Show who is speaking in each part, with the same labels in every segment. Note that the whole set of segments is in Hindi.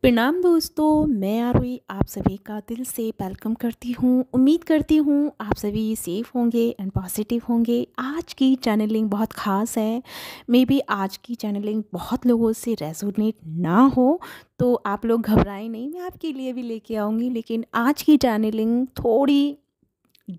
Speaker 1: प्रणाम दोस्तों, मैं आरोही आप सभी का दिल से वेलकम करती हूँ। उम्मीद करती हूँ आप सभी सेफ़ होंगे एंड पॉजिटिव होंगे। आज की चैनलिंग बहुत ख़ास है। मे बी आज की चैनलिंग बहुत लोगों से रेजोनेट ना हो, तो आप लोग घबराएं नहीं, मैं आपके लिए भी लेके आऊँगी। लेकिन आज की चैनलिंग थोड़ी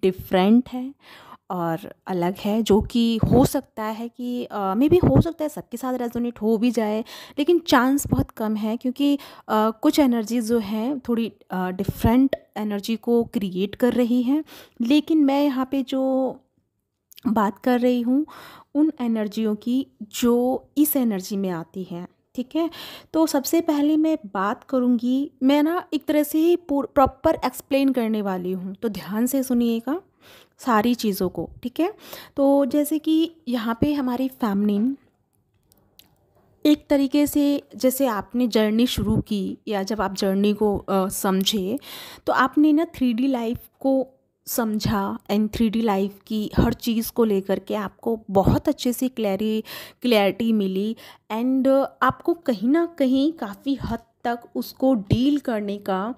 Speaker 1: डिफरेंट है और अलग है, जो कि हो सकता है कि मे बी हो सकता है सबके साथ रेजोनेट हो भी जाए, लेकिन चांस बहुत कम है क्योंकि कुछ एनर्जीज जो हैं थोड़ी डिफरेंट एनर्जी को क्रिएट कर रही हैं। लेकिन मैं यहाँ पे जो बात कर रही हूँ उन एनर्जियों की जो इस एनर्जी में आती हैं। ठीक है, तो सबसे पहले मैं बात करूँगी, मैं ना एक तरह से ही प्रॉपर एक्सप्लेन करने वाली हूँ, तो ध्यान से सुनिएगा सारी चीज़ों को। ठीक है, तो जैसे कि यहाँ पे हमारी फैमिलीन एक तरीके से, जैसे आपने जर्नी शुरू की या जब आप जर्नी को समझे, तो आपने ना 3D लाइफ को समझा एंड 3D लाइफ की हर चीज़ को लेकर के आपको बहुत अच्छे से क्लैरिटी मिली। एंड आपको कहीं ना कहीं काफ़ी हद तक उसको डील करने का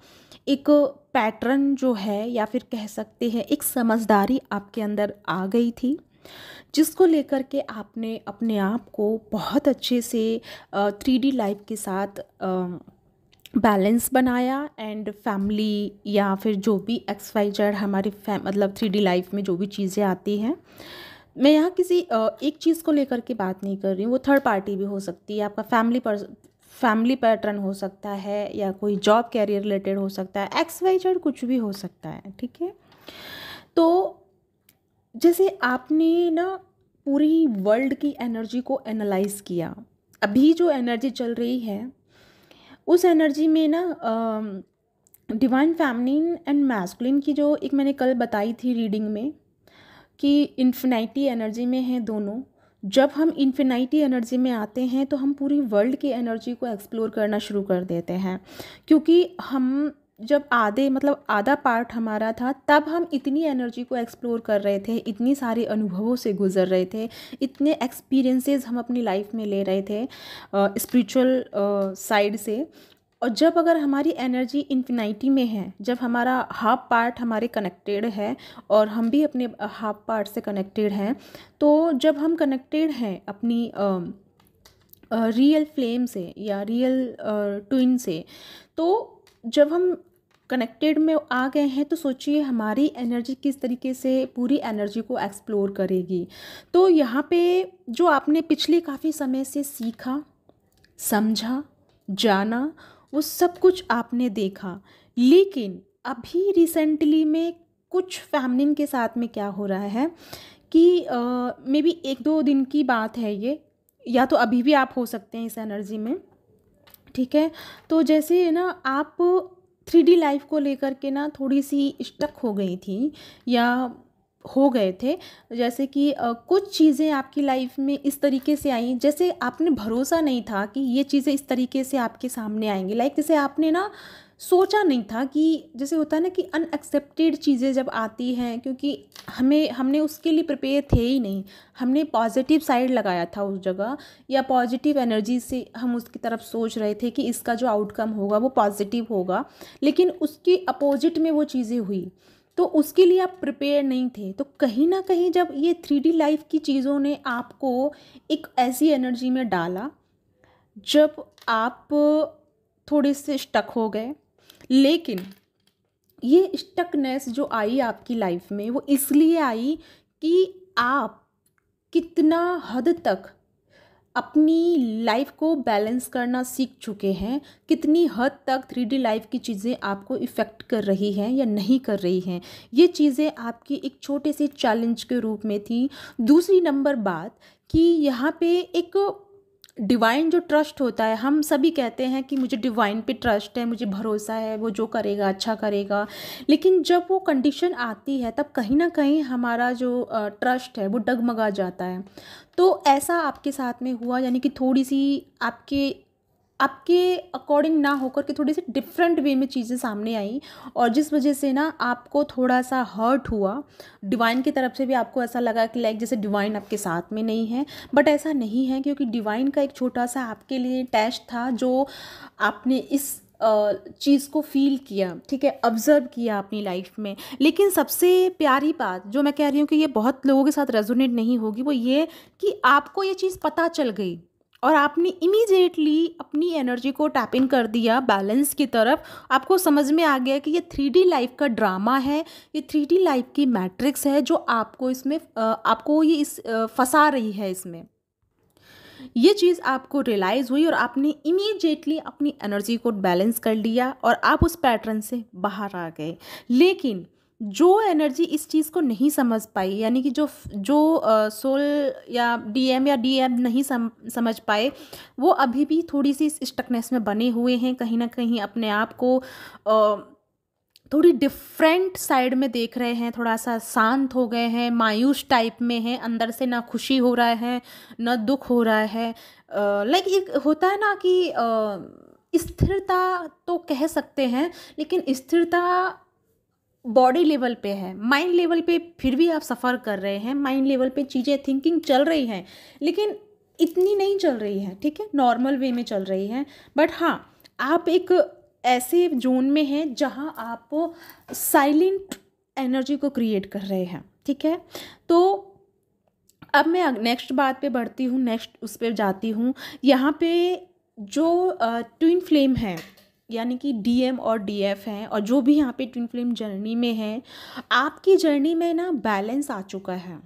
Speaker 1: एक पैटर्न जो है, या फिर कह सकते हैं एक समझदारी आपके अंदर आ गई थी, जिसको लेकर के आपने अपने आप को बहुत अच्छे से 3D लाइफ के साथ बैलेंस बनाया। एंड फैमिली या फिर जो भी XYZ हमारे मतलब 3D लाइफ में जो भी चीज़ें आती हैं, मैं यहाँ किसी एक चीज़ को लेकर के बात नहीं कर रही हूँ, वो थर्ड पार्टी भी हो सकती है, आपका फैमिली पैटर्न हो सकता है, या कोई जॉब कैरियर रिलेटेड हो सकता है, XYZ कुछ भी हो सकता है। ठीक है, तो जैसे आपने ना पूरी वर्ल्ड की एनर्जी को एनालाइज किया, अभी जो एनर्जी चल रही है उस एनर्जी में ना डिवाइन फेमिनिन एंड मैस्कुलिन की जो एक मैंने कल बताई थी रीडिंग में कि इन्फिनिटी एनर्जी में है दोनों। जब हम इन्फिनिटी एनर्जी में आते हैं तो हम पूरी वर्ल्ड की एनर्जी को एक्सप्लोर करना शुरू कर देते हैं, क्योंकि हम जब आधा पार्ट हमारा था, तब हम इतनी एनर्जी को एक्सप्लोर कर रहे थे, इतनी सारे अनुभवों से गुजर रहे थे, इतने एक्सपीरियंसेस हम अपनी लाइफ में ले रहे थे स्पिरिचुअल साइड से। और जब अगर हमारी एनर्जी इन्फिनिटी में है, जब हमारा हाफ पार्ट हमारे कनेक्टेड है और हम भी अपने हाफ पार्ट से कनेक्टेड हैं, तो जब हम कनेक्टेड हैं अपनी रियल फ्लेम से या रियल ट्विन से, तो जब हम कनेक्टेड में आ गए हैं, तो सोचिए हमारी एनर्जी किस तरीके से पूरी एनर्जी को एक्सप्लोर करेगी। तो यहाँ पे जो आपने पिछले काफ़ी समय से सीखा, समझा, जाना, वो सब कुछ आपने देखा। लेकिन अभी रिसेंटली में कुछ फैमिलीन के साथ में क्या हो रहा है कि मे बी 1-2 दिन की बात है ये, या तो अभी भी आप हो सकते हैं इस एनर्जी में। ठीक है, तो जैसे ना आप 3D लाइफ को लेकर के ना थोड़ी सी स्टक हो गई थी या हो गए थे। जैसे कि कुछ चीज़ें आपकी लाइफ में इस तरीके से आई, जैसे आपने भरोसा नहीं था कि ये चीज़ें इस तरीके से आपके सामने आएंगी। लाइक जैसे आपने ना सोचा नहीं था कि, जैसे होता है ना कि अनएक्सेप्टेड चीज़ें जब आती हैं, क्योंकि हमने उसके लिए प्रिपेयर थे ही नहीं, हमने पॉजिटिव साइड लगाया था उस जगह, या पॉजिटिव एनर्जी से हम उसकी तरफ सोच रहे थे कि इसका जो आउटकम होगा वो पॉजिटिव होगा, लेकिन उसकी अपोजिट में वो चीज़ें हुई, तो उसके लिए आप प्रिपेयर नहीं थे। तो कहीं ना कहीं जब ये 3D लाइफ की चीज़ों ने आपको एक ऐसी एनर्जी में डाला, जब आप थोड़े से स्टक हो गए। लेकिन ये स्टकनेस जो आई आपकी लाइफ में, वो इसलिए आई कि आप कितना हद तक अपनी लाइफ को बैलेंस करना सीख चुके हैं, कितनी हद तक 3D लाइफ की चीज़ें आपको इफ़ेक्ट कर रही हैं या नहीं कर रही हैं। ये चीज़ें आपकी एक छोटे से चैलेंज के रूप में थी। दूसरी नंबर बात कि यहाँ पे एक डिवाइन जो ट्रस्ट होता है, हम सभी कहते हैं कि मुझे डिवाइन पे ट्रस्ट है, मुझे भरोसा है, वो जो करेगा अच्छा करेगा। लेकिन जब वो कंडीशन आती है, तब कहीं ना कहीं हमारा जो ट्रस्ट है वो डगमगा जाता है। तो ऐसा आपके साथ में हुआ, यानी कि थोड़ी सी आपके आपके अकॉर्डिंग ना होकर के थोड़ी सी डिफरेंट वे में चीज़ें सामने आई, और जिस वजह से ना आपको थोड़ा सा हर्ट हुआ। डिवाइन की तरफ से भी आपको ऐसा लगा कि लाइक जैसे डिवाइन आपके साथ में नहीं है, बट ऐसा नहीं है, क्योंकि डिवाइन का एक छोटा सा आपके लिए टेस्ट था, जो आपने इस चीज़ को फील किया, ठीक है, ऑब्ज़र्व किया अपनी लाइफ में। लेकिन सबसे प्यारी बात जो मैं कह रही हूँ कि ये बहुत लोगों के साथ रेजोनेट नहीं होगी, वो ये कि आपको ये चीज़ पता चल गई और आपने इमीडिएटली अपनी एनर्जी को टैप इन कर दिया बैलेंस की तरफ। आपको समझ में आ गया कि ये 3D लाइफ का ड्रामा है, ये 3D लाइफ की मैट्रिक्स है जो आपको इसमें आपको ये फंसा रही है इसमें। ये चीज़ आपको रियलाइज़ हुई और आपने इमीडिएटली अपनी एनर्जी को बैलेंस कर लिया और आप उस पैटर्न से बाहर आ गए। लेकिन जो एनर्जी इस चीज़ को नहीं समझ पाई, यानी कि जो जो सोल या डीएम नहीं समझ पाए, वो अभी भी थोड़ी सी स्टकनेस में बने हुए हैं, कहीं ना कहीं अपने आप को थोड़ी डिफरेंट साइड में देख रहे हैं, थोड़ा सा शांत हो गए हैं, मायूस टाइप में हैं, अंदर से ना खुशी हो रहा है ना दुख हो रहा है। लाइक एक होता है ना कि स्थिरता तो कह सकते हैं, लेकिन स्थिरता बॉडी लेवल पे है, माइंड लेवल पे फिर भी आप सफ़र कर रहे हैं, माइंड लेवल पे चीज़ें थिंकिंग चल रही हैं, लेकिन इतनी नहीं चल रही है, ठीक है, नॉर्मल वे में चल रही है। बट हाँ, आप एक ऐसे जोन में हैं जहाँ आप साइलेंट एनर्जी को क्रिएट कर रहे हैं, ठीक है। तो अब मैं नेक्स्ट बात पे बढ़ती हूँ, नेक्स्ट उस पर जाती हूँ। यहाँ पे जो ट्विन फ्लेम है, यानी कि डीएम और डीएफ हैं, और जो भी यहाँ पे ट्विन फ्लेम जर्नी में है, आपकी जर्नी में ना बैलेंस आ चुका है।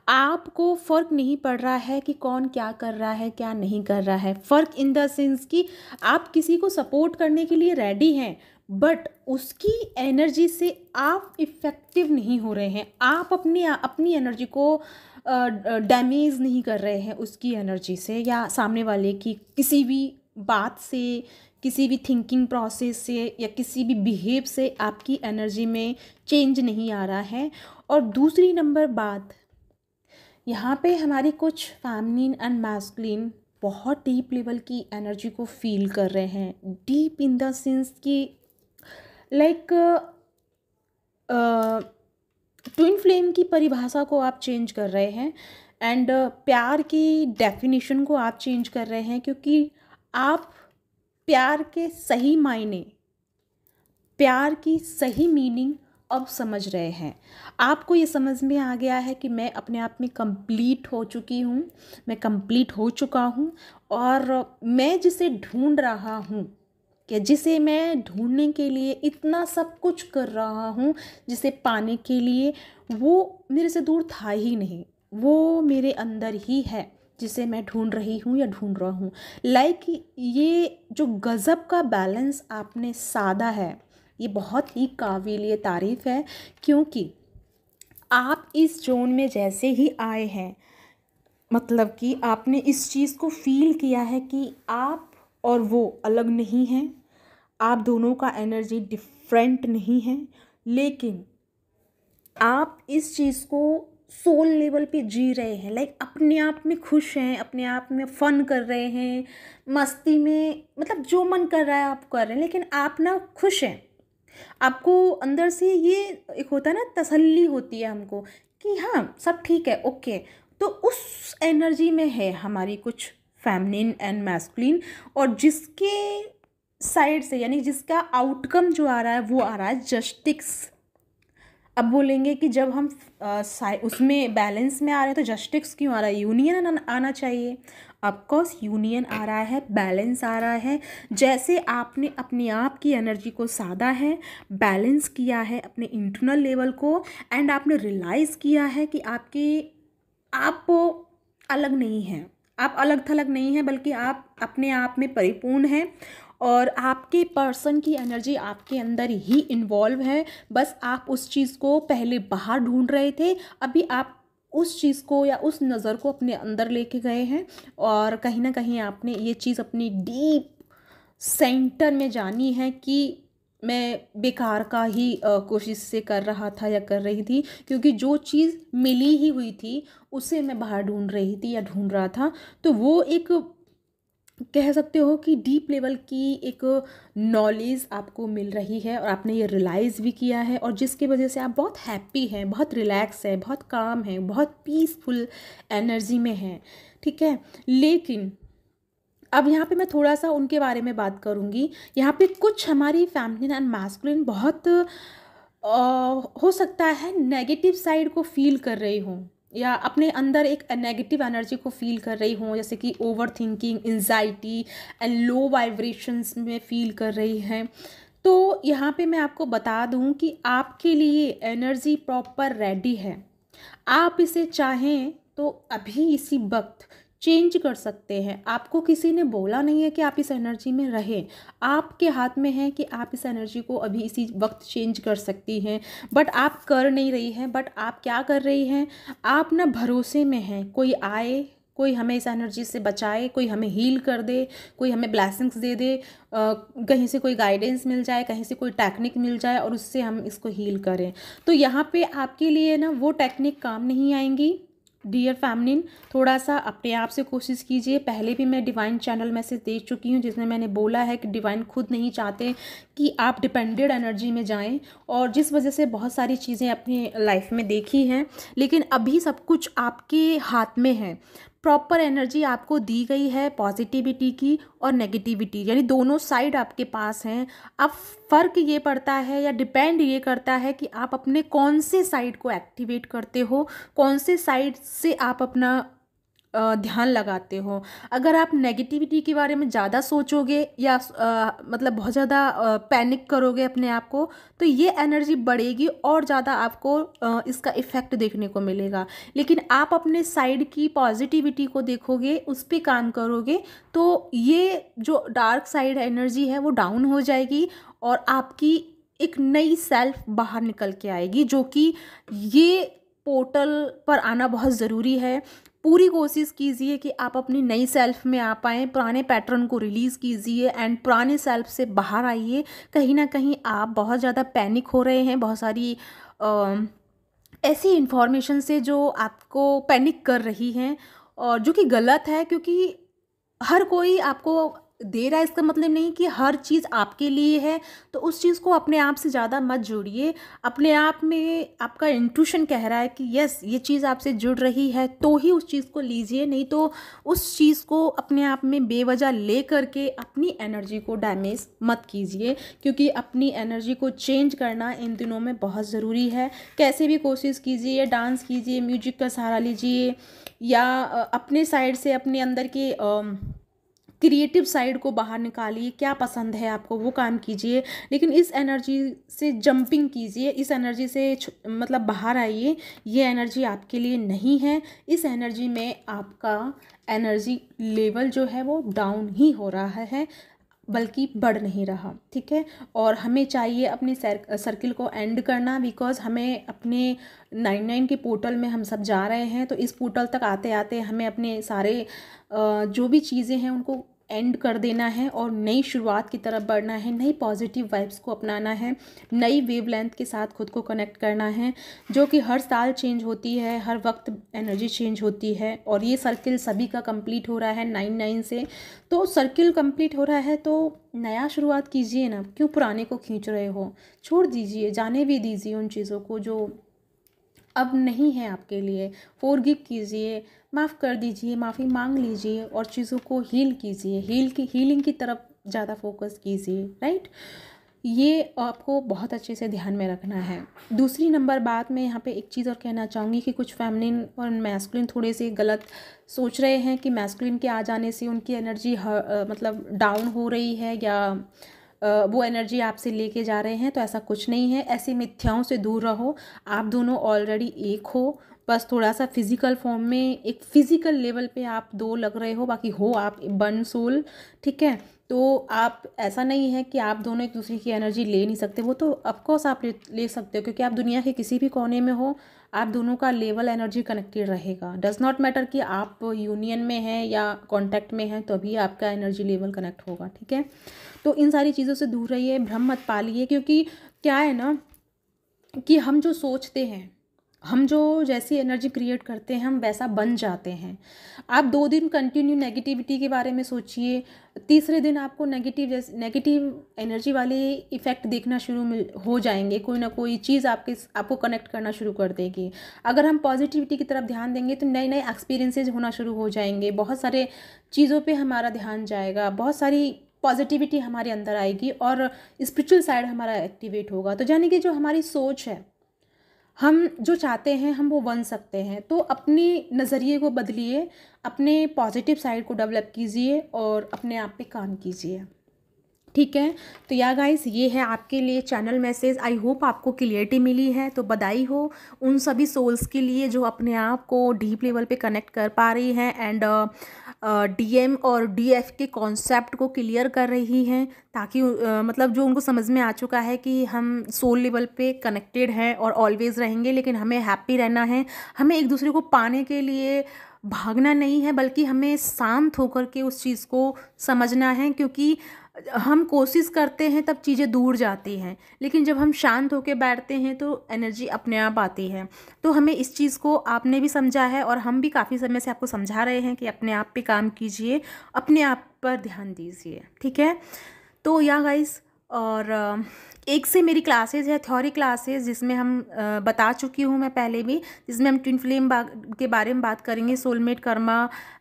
Speaker 1: आपको फ़र्क नहीं पड़ रहा है कि कौन क्या कर रहा है क्या नहीं कर रहा है। फ़र्क इन द सेंस कि आप किसी को सपोर्ट करने के लिए रेडी हैं, बट उसकी एनर्जी से आप इफ़ेक्टिव नहीं हो रहे हैं। आप अपनी एनर्जी को डैमेज नहीं कर रहे हैं उसकी एनर्जी से, या सामने वाले की किसी भी बात से, किसी भी थिंकिंग प्रोसेस से, या किसी भी बिहेव से आपकी एनर्जी में चेंज नहीं आ रहा है। और दूसरी नंबर बात, यहाँ पे हमारी कुछ फेमिनिन एंड मैस्कुलिन बहुत डीप लेवल की एनर्जी को फील कर रहे हैं। डीप इन द सेंस कि लाइक ट्विन फ्लेम की परिभाषा को आप चेंज कर रहे हैं, एंड प्यार की डेफिनेशन को आप चेंज कर रहे हैं, क्योंकि आप प्यार के सही मायने, प्यार की सही मीनिंग अब समझ रहे हैं। आपको ये समझ में आ गया है कि मैं अपने आप में कंप्लीट हो चुकी हूँ, मैं कंप्लीट हो चुका हूँ, और मैं जिसे ढूंढ रहा हूँ, कि जिसे मैं ढूंढने के लिए इतना सब कुछ कर रहा हूँ, जिसे पाने के लिए, वो मेरे से दूर था ही नहीं, वो मेरे अंदर ही है, जिसे मैं ढूंढ रही हूँ या ढूंढ रहा हूँ। लाइक ये जो गज़ब का बैलेंस आपने साधा है, ये बहुत ही काबिल तारीफ़ है, क्योंकि आप इस जोन में जैसे ही आए हैं, मतलब कि आपने इस चीज़ को फील किया है कि आप और वो अलग नहीं हैं, आप दोनों का एनर्जी डिफरेंट नहीं है, लेकिन आप इस चीज़ को सोल लेवल पे जी रहे हैं। लाइक अपने आप में खुश हैं, अपने आप में फ़न कर रहे हैं, मस्ती में, मतलब जो मन कर रहा है आप कर रहे हैं, लेकिन आप ना खुश हैं। आपको अंदर से ये एक होता है ना, तसल्ली होती है हमको कि हाँ सब ठीक है, ओके। तो उस एनर्जी में है हमारी कुछ फेमिनिन एंड मैस्कुलिन, और जिसके साइड से, यानी जिसका आउटकम जो आ रहा है वो आ रहा है जस्टिस। अब बोलेंगे कि जब हम उसमें बैलेंस में आ रहे हैं तो जस्टिस क्यों आ रहा है, यूनियन आना चाहिए। ऑफकोर्स यूनियन आ रहा है, बैलेंस आ रहा है। जैसे आपने अपने आप की एनर्जी को साधा है, बैलेंस किया है अपने इंटरनल लेवल को, एंड आपने रियलाइज़ किया है कि आप अलग नहीं हैं, आप अलग थलग नहीं हैं, बल्कि आप अपने आप में परिपूर्ण हैं, और आपके पर्सन की एनर्जी आपके अंदर ही इन्वॉल्व है। बस आप उस चीज़ को पहले बाहर ढूंढ रहे थे, अभी आप उस चीज़ को या उस नज़र को अपने अंदर लेके गए हैं, और कहीं ना कहीं आपने ये चीज़ अपनी डीप सेंटर में जानी है कि मैं बेकार का ही कोशिश से कर रहा था या कर रही थी, क्योंकि जो चीज़ मिली ही हुई थी उसे मैं बाहर ढूंढ रही थी या ढूंढ रहा था। तो वो एक कह सकते हो कि डीप लेवल की एक नॉलेज आपको मिल रही है, और आपने ये रियलाइज़ भी किया है, और जिसकी वजह से आप बहुत हैप्पी हैं, बहुत रिलैक्स है, बहुत काम हैं, बहुत पीसफुल एनर्जी में हैं, ठीक है। लेकिन अब यहाँ पे मैं थोड़ा-सा उनके बारे में बात करूँगी। यहाँ पे कुछ हमारी फेमिनिन एंड मैस्कुलिन बहुत हो सकता है नेगेटिव साइड को फ़ील कर रही हों या अपने अंदर एक नेगेटिव एनर्जी को फ़ील कर रही हों, जैसे कि overthinking, anxiety and low vibrations में फ़ील कर रही हैं। तो यहाँ पे मैं आपको बता दूँ कि आपके लिए एनर्जी प्रॉपर रेडी है। आप इसे चाहें तो अभी इसी वक्त चेंज कर सकते हैं। आपको किसी ने बोला नहीं है कि आप इस एनर्जी में रहें, आपके हाथ में है कि आप इस एनर्जी को अभी इसी वक्त चेंज कर सकती हैं। बट आप कर नहीं रही हैं। बट आप क्या कर रही हैं, आप ना भरोसे में हैं कोई आए, कोई हमें इस एनर्जी से बचाए, कोई हमें हील कर दे, कोई हमें ब्लेसिंग्स दे दे, कहीं से कोई गाइडेंस मिल जाए, कहीं से कोई टेक्निक मिल जाए और उससे हम इसको हील करें। तो यहाँ पे आपके लिए ना वो टेक्निक काम नहीं आएंगी। डियर फैमिलिन, थोड़ा सा अपने आप से कोशिश कीजिए। पहले भी मैं डिवाइन चैनल मैसेज दे चुकी हूँ जिसमें मैंने बोला है कि डिवाइन खुद नहीं चाहते कि आप डिपेंडेड एनर्जी में जाएं, और जिस वजह से बहुत सारी चीज़ें अपनी लाइफ में देखी हैं। लेकिन अभी सब कुछ आपके हाथ में है। प्रॉपर एनर्जी आपको दी गई है, पॉजिटिविटी की और नेगेटिविटी, यानी दोनों साइड आपके पास हैं। अब फ़र्क ये पड़ता है या डिपेंड ये करता है कि आप अपने कौन से साइड को एक्टिवेट करते हो, कौन से साइड से आप अपना ध्यान लगाते हो। अगर आप नेगेटिविटी के बारे में ज़्यादा सोचोगे या मतलब बहुत ज़्यादा पैनिक करोगे अपने आप को, तो ये एनर्जी बढ़ेगी और ज़्यादा आपको इसका इफ़ेक्ट देखने को मिलेगा। लेकिन आप अपने साइड की पॉजिटिविटी को देखोगे, उस पर काम करोगे, तो ये जो डार्क साइड एनर्जी है वो डाउन हो जाएगी और आपकी एक नई सेल्फ बाहर निकल के आएगी, जो कि ये पोर्टल पर आना बहुत ज़रूरी है। पूरी कोशिश कीजिए कि आप अपनी नई सेल्फ में आ पाएँ, पुराने पैटर्न को रिलीज़ कीजिए एंड पुराने सेल्फ से बाहर आइए। कहीं ना कहीं आप बहुत ज़्यादा पैनिक हो रहे हैं, बहुत सारी ऐसी इन्फॉर्मेशन से जो आपको पैनिक कर रही हैं और जो कि गलत है, क्योंकि हर कोई आपको दे रहा है इसका मतलब नहीं कि हर चीज़ आपके लिए है। तो उस चीज़ को अपने आप से ज़्यादा मत जोड़िए। अपने आप में आपका इंट्यूशन कह रहा है कि यस ये चीज़ आपसे जुड़ रही है, तो ही उस चीज़ को लीजिए, नहीं तो उस चीज़ को अपने आप में बेवजह ले करके अपनी एनर्जी को डैमेज मत कीजिए, क्योंकि अपनी एनर्जी को चेंज करना इन दिनों में बहुत ज़रूरी है। कैसे भी कोशिश कीजिए, डांस कीजिए, म्यूजिक का सहारा लीजिए, या अपने साइड से अपने अंदर के क्रिएटिव साइड को बाहर निकालिए। क्या पसंद है आपको वो काम कीजिए, लेकिन इस एनर्जी से जंपिंग कीजिए, इस एनर्जी से मतलब बाहर आइए। ये एनर्जी आपके लिए नहीं है। इस एनर्जी में आपका एनर्जी लेवल जो है वो डाउन ही हो रहा है, बल्कि बढ़ नहीं रहा। ठीक है, और हमें चाहिए अपने सर्किल को एंड करना, बिकॉज हमें अपने 99 के पोर्टल में हम सब जा रहे हैं। तो इस पोर्टल तक आते आते हमें अपने सारे जो भी चीज़ें हैं उनको एंड कर देना है और नई शुरुआत की तरफ बढ़ना है, नई पॉजिटिव वाइब्स को अपनाना है, नई वेवलेंथ के साथ खुद को कनेक्ट करना है, जो कि हर साल चेंज होती है, हर वक्त एनर्जी चेंज होती है। और ये सर्किल सभी का कंप्लीट हो रहा है 99 से। तो सर्किल कंप्लीट हो रहा है तो नया शुरुआत कीजिए ना, क्यों पुराने को खींच रहे हो। छोड़ दीजिए, जाने भी दीजिए उन चीज़ों को जो अब नहीं है आपके लिए। फॉरगिव कीजिए, माफ़ कर दीजिए, माफ़ी मांग लीजिए और चीज़ों को हील कीजिए। हीलिंग की तरफ ज़्यादा फोकस कीजिए। राइट, ये आपको बहुत अच्छे से ध्यान में रखना है। दूसरी नंबर बात मैं यहाँ पे एक चीज़ और कहना चाहूँगी कि कुछ फेमिनिन और मैस्कुलिन थोड़े से गलत सोच रहे हैं कि मैस्कुलिन के आ जाने से उनकी एनर्जी मतलब डाउन हो रही है या वो एनर्जी आपसे लेके जा रहे हैं। तो ऐसा कुछ नहीं है, ऐसी मिथ्याओं से दूर रहो। आप दोनों ऑलरेडी एक हो, बस थोड़ा सा फिजिकल फॉर्म में एक फिजिकल लेवल पे आप दो लग रहे हो, बाकी हो आप वन सोल। ठीक है, तो आप ऐसा नहीं है कि आप दोनों एक दूसरे की एनर्जी ले नहीं सकते। वो तो ऑफकोर्स आप ले सकते हो, क्योंकि आप दुनिया के किसी भी कोने में हो, आप दोनों का लेवल एनर्जी कनेक्टेड रहेगा। डज नॉट मैटर कि आप यूनियन में हैं या कॉन्टैक्ट में हैं, तभी आपका एनर्जी लेवल कनेक्ट होगा। ठीक है, तो इन सारी चीज़ों से दूर रहिए, भ्रम मत पालिए। क्योंकि क्या है ना कि हम जो सोचते हैं हम जो जैसी एनर्जी क्रिएट करते हैं हम वैसा बन जाते हैं। आप 2 दिन कंटिन्यू नेगेटिविटी के बारे में सोचिए, तीसरे दिन आपको नेगेटिव एनर्जी वाले इफ़ेक्ट देखना शुरू हो जाएंगे, कोई ना कोई चीज़ आपको कनेक्ट करना शुरू कर देगी। अगर हम पॉजिटिविटी की तरफ ध्यान देंगे तो नए नए एक्सपीरियंसेस होना शुरू हो जाएंगे, बहुत सारे चीज़ों पे हमारा ध्यान जाएगा, बहुत सारी पॉजिटिविटी हमारे अंदर आएगी और स्पिरिचुअल साइड हमारा एक्टिवेट होगा। तो यानी कि जो हमारी सोच है, हम जो चाहते हैं हम वो बन सकते हैं। तो अपनी नज़रिए को बदलिए, अपने पॉजिटिव साइड को डेवलप कीजिए और अपने आप पे काम कीजिए। ठीक है, तो या गाइस ये है आपके लिए चैनल मैसेज। आई होप आपको क्लियरिटी मिली है। तो बधाई हो उन सभी सोल्स के लिए जो अपने आप को डीप लेवल पे कनेक्ट कर पा रही हैं एंड डीएम और डीएफ के कॉन्सेप्ट को क्लियर कर रही हैं, ताकि मतलब जो उनको समझ में आ चुका है कि हम सोल लेवल पे कनेक्टेड हैं और ऑलवेज़ रहेंगे, लेकिन हमें हैप्पी रहना है। हमें एक दूसरे को पाने के लिए भागना नहीं है, बल्कि हमें शांत होकर के उस चीज़ को समझना है, क्योंकि हम कोशिश करते हैं तब चीज़ें दूर जाती हैं, लेकिन जब हम शांत होकर बैठते हैं तो एनर्जी अपने आप आती है। तो हमें इस चीज़ को आपने भी समझा है और हम भी काफ़ी समय से आपको समझा रहे हैं कि अपने आप पे काम कीजिए, अपने आप पर ध्यान दीजिए। ठीक है, तो या गाइस, और एक से मेरी क्लासेज है, थ्योरी क्लासेज, जिसमें हम बता चुकी हूँ मैं पहले भी, जिसमें हम ट्विन फ्लेम के बारे में बात करेंगे, soulmate karma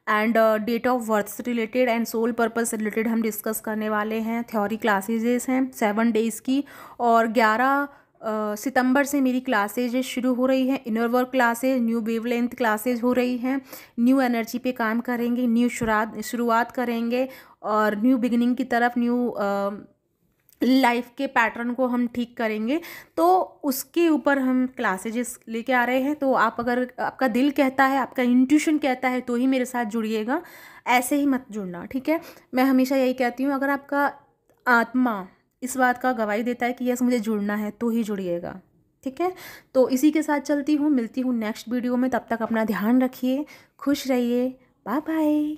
Speaker 1: and date of birth से रिलेटेड एंड सोल पर्पस से रिलेटेड हम डिस्कस करने वाले हैं। थ्योरी क्लासेज हैं 7 डेज़ की, और 11 सितंबर से मेरी क्लासेज शुरू हो रही हैं। Inner work classes, new wavelength classes हो रही हैं। न्यू एनर्जी पे काम करेंगे, न्यू शुरुआत करेंगे और न्यू बिगिनिंग की तरफ, न्यू लाइफ के पैटर्न को हम ठीक करेंगे। तो उसके ऊपर हम क्लासेजेस लेके आ रहे हैं। तो आप, अगर आपका दिल कहता है, आपका इंट्यूशन कहता है तो ही मेरे साथ जुड़िएगा, ऐसे ही मत जुड़ना। ठीक है, मैं हमेशा यही कहती हूँ, अगर आपका आत्मा इस बात का गवाही देता है कि यस मुझे जुड़ना है तो ही जुड़िएगा। ठीक है, तो इसी के साथ चलती हूँ, मिलती हूँ नेक्स्ट वीडियो में। तब तक अपना ध्यान रखिए, खुश रहिए, बाय बाय।